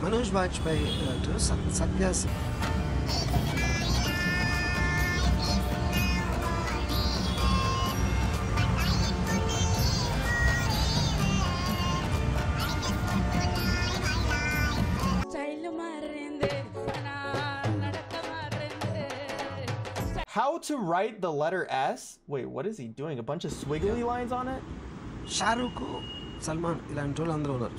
Manoj Bajpai Satya How to write the letter S? Wait, what is he doing? A bunch of squiggly lines on it? Shahrukh Salman ఇలాంటి వాళ్ళు అందరూ ఉన్నారు.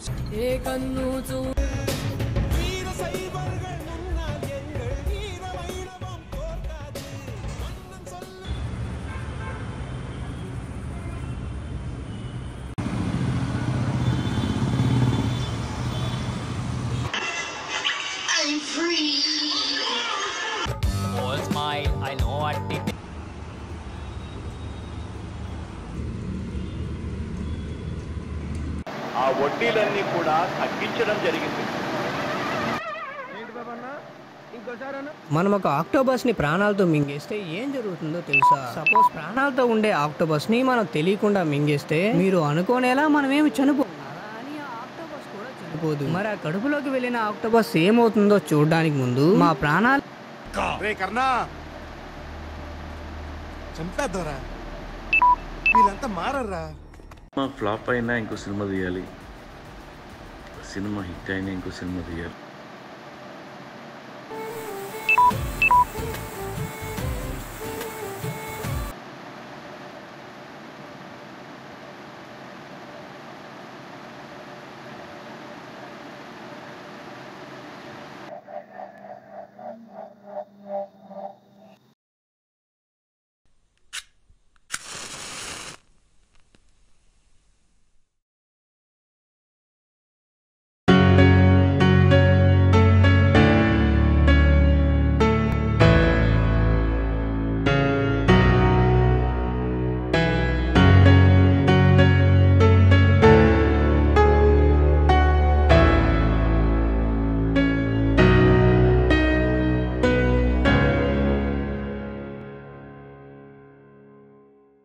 All smile, I know what it is. ఆ వడ్డీలన్నీ కూడా తగ్గించడం జరిగింది. మనం ఒక ఆక్టోబస్ ని ప్రాణాలతో మింగేస్తే ఏం జరుగుతుందో తెలుసా? సపోజ్ ప్రాణాలతో ఉండే ఆక్టోబస్ ని మనం తెలియకుండా మింగేస్తే మీరు అనుకోనేలా మనం ఏమి చనిపోదు. మరి ఆ కడుపులోకి వెళ్ళిన ఆక్టోబస్ ఏమవుతుందో చూడడానికి ముందు మా ప్రాణాలు చంపేద్దారా, వీళ్ళంతా మారరా. ఫ్లాప్ అయినా ఇంకో సినిమా తీయాలి, సినిమా హిట్ అయినా ఇంకో సినిమా తీయాలి.